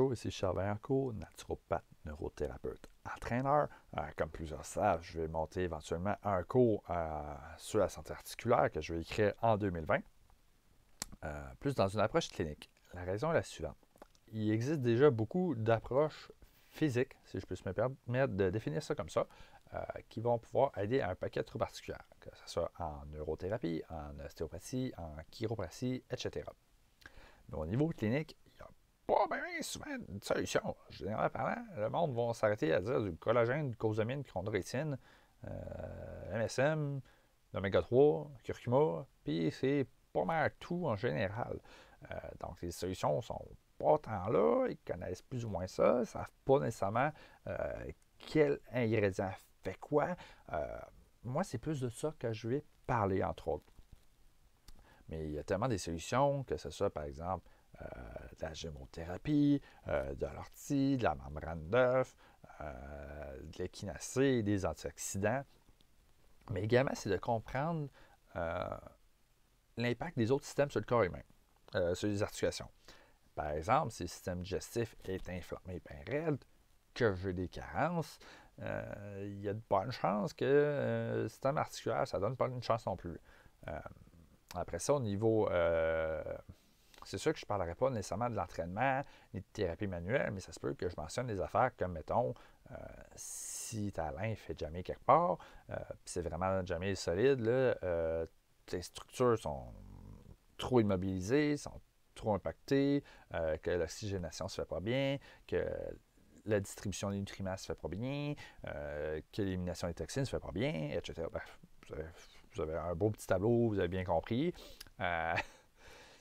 Bonjour, ici Charles Vaillancourt, naturopathe, neurothérapeute, entraîneur. Comme plusieurs savent, je vais monter éventuellement un cours sur la santé articulaire que je vais écrire en 2020, plus dans une approche clinique. La raison est la suivante. Il existe déjà beaucoup d'approches physiques, si je peux me permettre de définir ça comme ça, qui vont pouvoir aider à un paquet de troubles articulaires, que ce soit en neurothérapie, en ostéopathie, en chiropratie, etc. Mais au niveau clinique, il n'y a pas bien souvent de solution. Généralement parlant, le monde va s'arrêter à dire du collagène, du cosamine, chondroïtine, MSM, l'oméga 3, curcuma, puis c'est pas mal tout en général. Donc les solutions sont pas tant là, ils connaissent plus ou moins ça, ils ne savent pas nécessairement quel ingrédient fait quoi. Moi, c'est plus de ça que je vais parler, entre autres. Mais il y a tellement des solutions, que ce soit par exemple de la gémothérapie, de l'ortie, de la membrane d'œuf, de l'échinacée, des antioxydants. Mais également, c'est de comprendre l'impact des autres systèmes sur le corps humain, sur les articulations. Par exemple, si le système digestif est inflammé bien raide, que j'ai des carences, il y a de bonnes chances que le système articulaire, ça ne donne pas une chance non plus. Après ça, au niveau... c'est sûr que je ne parlerai pas nécessairement de l'entraînement ni de thérapie manuelle, mais ça se peut que je mentionne des affaires comme, mettons, si ta lymphe fait jamais quelque part, c'est vraiment jamais solide, là, tes structures sont trop immobilisées, sont trop impactées, que l'oxygénation ne se fait pas bien, que la distribution des nutriments ne se fait pas bien, que l'élimination des toxines ne se fait pas bien, etc. Bref, vous avez un beau petit tableau, vous avez bien compris.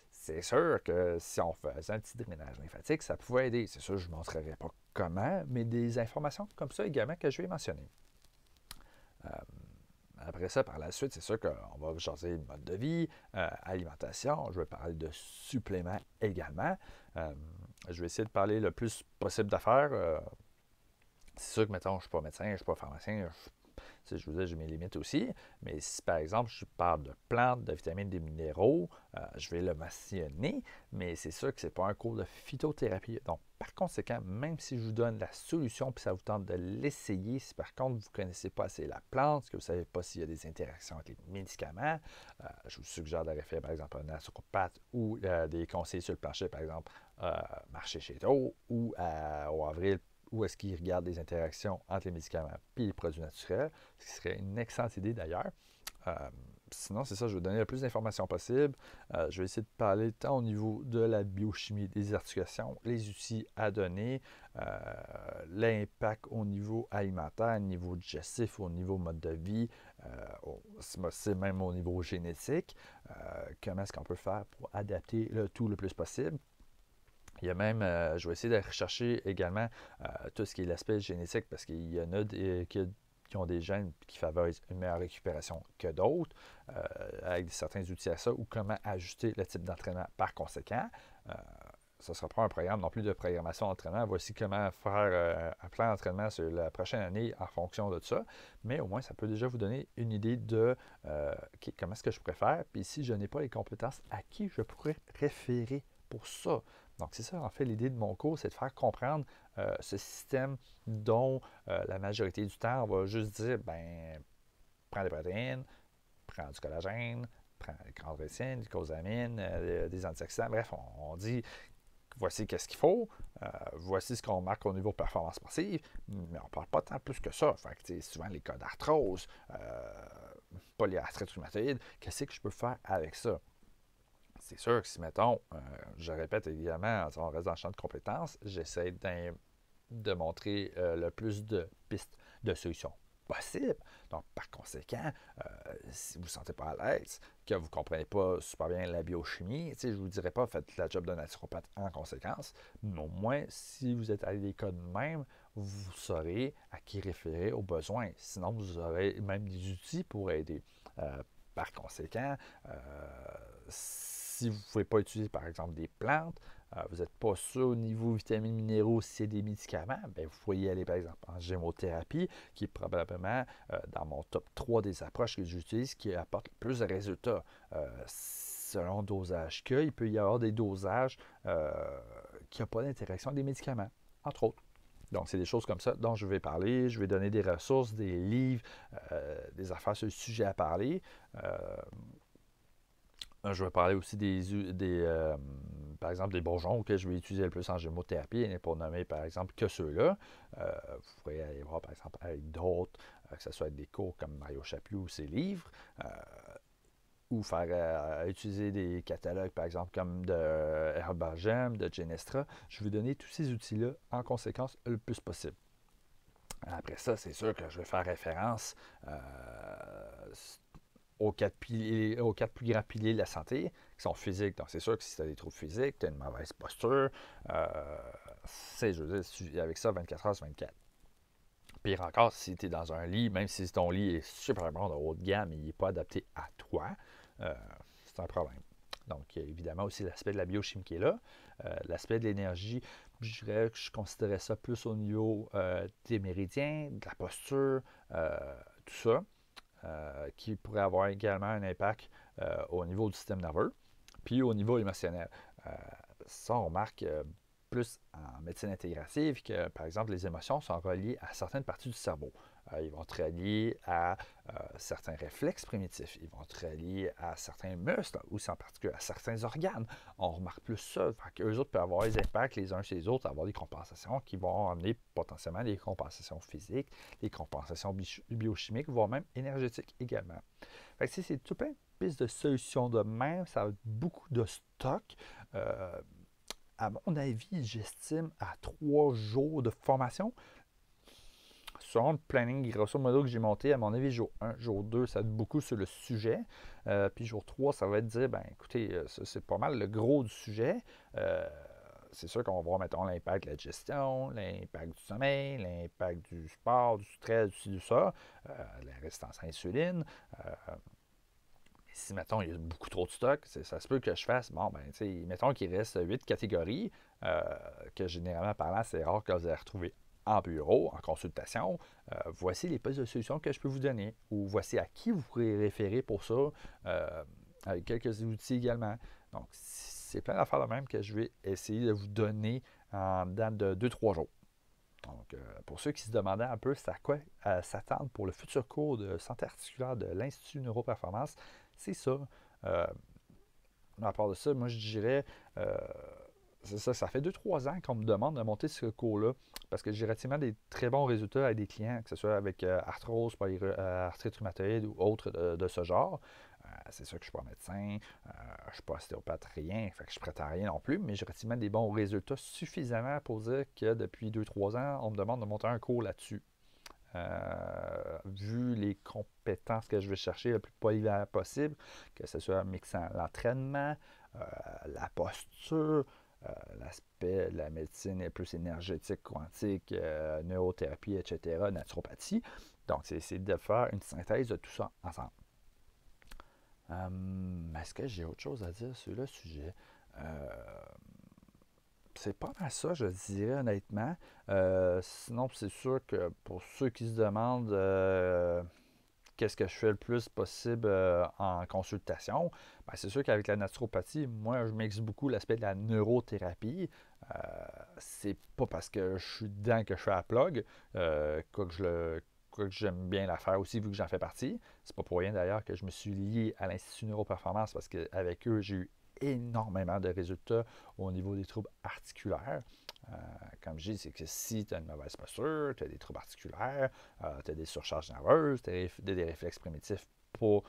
C'est sûr que si on faisait un petit drainage lymphatique, ça pouvait aider. C'est sûr, je ne vous montrerai pas comment, mais des informations comme ça également que je vais mentionner. Après ça, par la suite, c'est sûr qu'on va jaser mode de vie, alimentation. Je vais parler de suppléments également. Je vais essayer de parler le plus possible d'affaires. C'est sûr que, mettons, je ne suis pas médecin, je ne suis pas pharmacien, je vous dis, j'ai mes limites aussi, mais si par exemple je parle de plantes, de vitamines, des minéraux, je vais le mentionner, mais c'est sûr que ce n'est pas un cours de phytothérapie. Donc, par conséquent, même si je vous donne la solution puis ça vous tente de l'essayer, si par contre vous ne connaissez pas assez la plante, que vous ne savez pas s'il y a des interactions avec les médicaments, je vous suggère de référer par exemple à un naturopathe ou des conseillers sur le plancher, par exemple, Marché chez toi ou au Avril où est-ce qu'ils regardent les interactions entre les médicaments et les produits naturels, ce qui serait une excellente idée d'ailleurs. Sinon, c'est ça, je vais donner le plus d'informations possible. Je vais essayer de parler tant au niveau de la biochimie des articulations, les outils à donner, l'impact au niveau alimentaire, au niveau digestif, au niveau mode de vie, c'est même au niveau génétique. Comment est-ce qu'on peut faire pour adapter le tout le plus possible. Il y a même, je vais essayer de rechercher également tout ce qui est l'aspect génétique parce qu'il y en a qui ont des gènes qui favorisent une meilleure récupération que d'autres, avec certains outils à ça, ou comment ajuster le type d'entraînement par conséquent. Ce ne sera pas un programme non plus de programmation d'entraînement. Voici comment faire un plan d'entraînement sur la prochaine année en fonction de ça. Mais au moins, ça peut déjà vous donner une idée de comment est-ce que je préfère. Puis si je n'ai pas les compétences, à qui je pourrais référer pour ça. Donc, c'est ça, en fait, l'idée de mon cours, c'est de faire comprendre ce système dont la majorité du temps, on va juste dire, ben, prends des protéines, prends du collagène, prends des chondroïtine, du cosamine, des antioxydants. Bref, on dit, voici qu'est-ce qu'il faut, voici ce qu'on marque au niveau performance sportive, mais on ne parle pas tant plus que ça. Fait que, souvent, les cas d'arthrose, polyarthrite rhumatoïde, qu'est-ce que je peux faire avec ça? C'est sûr que si, mettons, je répète évidemment, on reste dans le champ de compétences, j'essaie de montrer le plus de pistes de solutions possibles. Donc, par conséquent, si vous ne vous sentez pas à l'aise, que vous ne comprenez pas super bien la biochimie, je ne vous dirai pas faites la job de naturopathe en conséquence, mais au moins, si vous êtes à des cas de même, vous saurez à qui référer aux besoins. Sinon, vous aurez même des outils pour aider. Par conséquent, si vous ne pouvez pas utiliser, par exemple, des plantes, vous n'êtes pas sûr au niveau vitamines, minéraux, si c'est des médicaments, bien, vous pouvez y aller, par exemple, en gémothérapie, qui est probablement dans mon top 3 des approches que j'utilise, qui apporte le plus de résultats. Selon le dosage qu'il peut y avoir des dosages qui n'a pas d'interaction avec des médicaments, entre autres. Donc, c'est des choses comme ça dont je vais parler. Je vais donner des ressources, des livres, des affaires sur le sujet à parler. Je vais parler aussi par exemple, des bourgeons que je vais utiliser le plus en gémothérapie, pour nommer par exemple que ceux-là. Vous pourrez aller voir par exemple avec d'autres, que ce soit avec des cours comme Mario Chaput ou ses livres, ou faire utiliser des catalogues par exemple comme de Herbal Gem, de Genestra. Je vais donner tous ces outils-là en conséquence le plus possible. Après ça, c'est sûr que je vais faire référence aux quatre plus grands piliers de la santé, qui sont physiques. Donc, c'est sûr que si tu as des troubles physiques, tu as une mauvaise posture, je veux dire, avec ça, 24 heures sur 24. Pire encore, si tu es dans un lit, même si ton lit est super bon de haute gamme et il n'est pas adapté à toi, c'est un problème. Donc, évidemment, aussi l'aspect de la biochimie qui est là. L'aspect de l'énergie, je dirais que je considérais ça plus au niveau des méridiens, de la posture, tout ça. Qui pourrait avoir également un impact au niveau du système nerveux, puis au niveau émotionnel. Ça, on remarque plus en médecine intégrative que, par exemple, les émotions sont reliées à certaines parties du cerveau. Ils vont être reliés à certains réflexes primitifs. Ils vont être reliés à certains muscles, aussi en particulier à certains organes. On remarque plus ça. Eux autres peuvent avoir des impacts les uns sur les autres, avoir des compensations qui vont amener potentiellement des compensations physiques, des compensations biochimiques, voire même énergétiques également. Fait que, c'est tout plein de pistes de solutions de même. Ça a beaucoup de stock. À mon avis, j'estime à 3 jours de formation. Selon le planning, grosso modo, que j'ai monté, à mon avis, jour 1, jour 2, ça va être beaucoup sur le sujet. Puis jour 3, ça va être dire, ben écoutez, ça, c'est pas mal le gros du sujet. C'est sûr qu'on va voir, mettons, l'impact de la gestion, l'impact du sommeil, l'impact du sport, du stress, du ci, du ça, la résistance à l'insuline. Si, mettons, il y a beaucoup trop de stock, ça se peut que je fasse, bon, ben, tu sais, mettons qu'il reste 8 catégories, que généralement parlant, c'est rare que vous allez retrouver en bureau, en consultation. Voici les pistes de solutions que je peux vous donner, ou voici à qui vous pourrez référer pour ça, avec quelques outils également. Donc, c'est plein d'affaires de même que je vais essayer de vous donner en date de 2-3 jours. Donc, pour ceux qui se demandaient un peu c'est à quoi s'attendre pour le futur cours de santé articulaire de l'Institut Neuroperformance, c'est ça. À part de ça, moi je dirais, c'est ça, ça fait 2-3 ans qu'on me demande de monter ce cours-là, parce que j'ai relativement des très bons résultats avec des clients, que ce soit avec arthrose, arthrite rhumatoïde ou autre de ce genre. C'est sûr que je ne suis pas médecin, je ne suis pas ostéopathe, rien, fait que je prétends rien non plus, mais j'ai relativement des bons résultats suffisamment pour dire que depuis 2-3 ans, on me demande de monter un cours là-dessus. Vu les compétences que je vais chercher le plus polyvalent possible, que ce soit en mixant l'entraînement, la posture, l'aspect de la médecine est plus énergétique, quantique, neurothérapie, etc., naturopathie. Donc, c'est de faire une synthèse de tout ça ensemble. Est-ce que j'ai autre chose à dire sur le sujet? C'est pas mal ça, je dirais honnêtement. Sinon, c'est sûr que pour ceux qui se demandent qu'est-ce que je fais le plus possible en consultation, ben, c'est sûr qu'avec la naturopathie, moi, je mixe beaucoup l'aspect de la neurothérapie. C'est pas parce que je suis dedans que je fais la plug, quoique j'aime bien la faire aussi vu que j'en fais partie. C'est pas pour rien d'ailleurs que je me suis lié à l'Institut Neuroperformance parce qu'avec eux, j'ai eu énormément de résultats au niveau des troubles articulaires. Comme je dis, c'est que si tu as une mauvaise posture, tu as des troubles articulaires, tu as des surcharges nerveuses, tu as des réflexes primitifs pour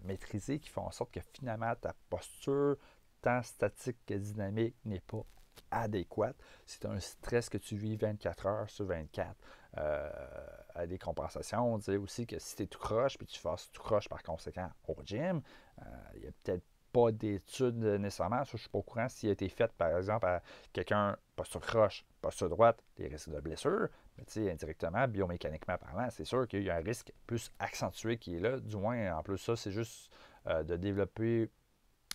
maîtriser qui font en sorte que finalement ta posture, tant statique que dynamique, n'est pas adéquate. C'est un stress que tu vis 24 heures sur 24. À des compensations, on disait aussi que si tu es tout croche, puis tu fasses tout croche par conséquent au gym, il y a peut-être pas d'études nécessairement. Ça, je ne suis pas au courant s'il a été fait, par exemple, à quelqu'un posture croche, posture droite, des risques de blessure. Mais tu sais, indirectement, biomécaniquement parlant, c'est sûr qu'il y a un risque plus accentué qui est là. Du moins, en plus, ça, c'est juste de développer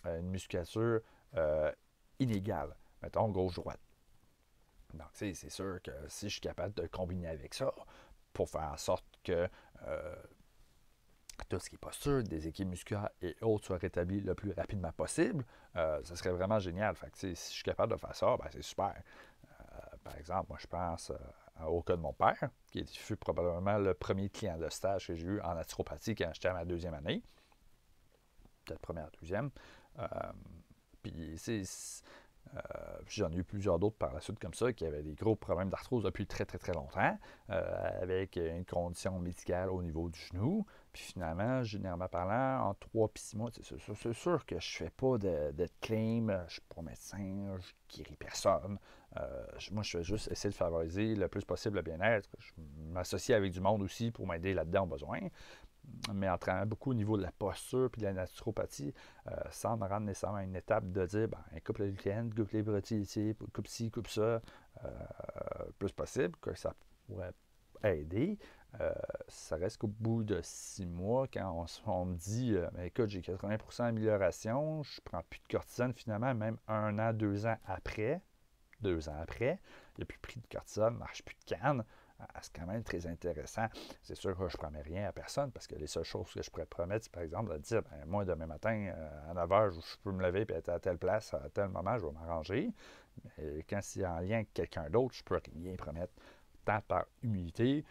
une musculature inégale. Mettons, gauche-droite. Donc, c'est sûr que si je suis capable de combiner avec ça pour faire en sorte que tout ce qui est posture, des équipes musculaires et autres soit rétabli le plus rapidement possible, ça serait vraiment génial. Fait que, si je suis capable de faire ça, ben, c'est super. Par exemple, moi, je pense au cas de mon père, qui fut probablement le premier client de stage que j'ai eu en naturopathie quand j'étais à ma deuxième année. Peut-être première, deuxième. Puis j'en ai eu plusieurs d'autres par la suite comme ça qui avaient des gros problèmes d'arthrose depuis très très très longtemps, avec une condition médicale au niveau du genou. Puis finalement, généralement parlant, en 3 puis 6 mois, c'est sûr que je ne fais pas de claim, je ne suis pas médecin, je ne guéris personne. Moi, je fais juste essayer de favoriser le plus possible le bien-être. Je m'associe avec du monde aussi pour m'aider là-dedans au besoin. Mais en travaillant beaucoup au niveau de la posture puis de la naturopathie, sans me rendre nécessairement à une étape de dire, ben, coupe le gluten, coupe les broutilles ici, coupe ci, coupe ça, le plus possible, que ça pourrait aider. Ça reste qu'au bout de 6 mois, quand on me dit, ben, écoute, j'ai 80% d'amélioration, je ne prends plus de cortisone finalement, même 1 an, 2 ans après, 2 ans après, il n'y a plus pris de cortisone, ne marche plus de canne. C'est quand même très intéressant. C'est sûr que je ne promets rien à personne parce que les seules choses que je pourrais promettre, c'est par exemple de dire, ben, moi, demain matin, à 9 h, je peux me lever et être à telle place, à tel moment, je vais m'arranger. Mais quand c'est en lien avec quelqu'un d'autre, je ne peux rien promettre, tant par humilité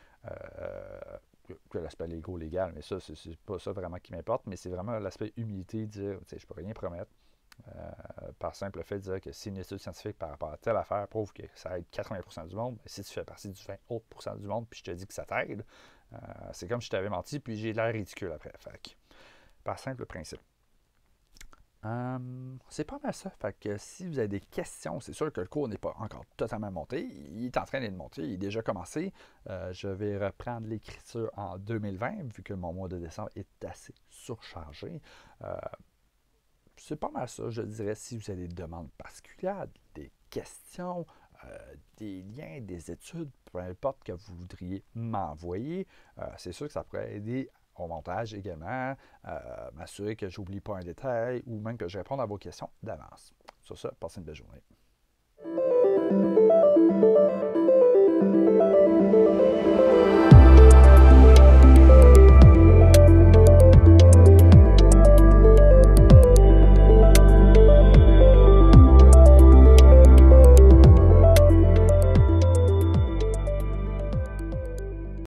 que l'aspect légal. Mais ça, c'est pas ça vraiment qui m'importe, mais c'est vraiment l'aspect humilité, de dire, je ne peux rien promettre. Par simple fait de dire que si une étude scientifique par rapport à telle affaire prouve que ça aide 80% du monde, ben, si tu fais partie du 20 autres % du monde puis je te dis que ça t'aide, c'est comme si je t'avais menti puis j'ai l'air ridicule après. Fait que, par simple principe. C'est pas mal ça. Fait que si vous avez des questions, c'est sûr que le cours n'est pas encore totalement monté. Il est en train d'être monté, il est déjà commencé. Je vais reprendre l'écriture en 2020, vu que mon mois de décembre est assez surchargé. C'est pas mal ça, je dirais, si vous avez des demandes particulières, des questions, des liens, des études, peu importe que vous voudriez m'envoyer, c'est sûr que ça pourrait aider au montage également, m'assurer que je n'oublie pas un détail ou même que je réponde à vos questions d'avance. Sur ça, passez une belle journée.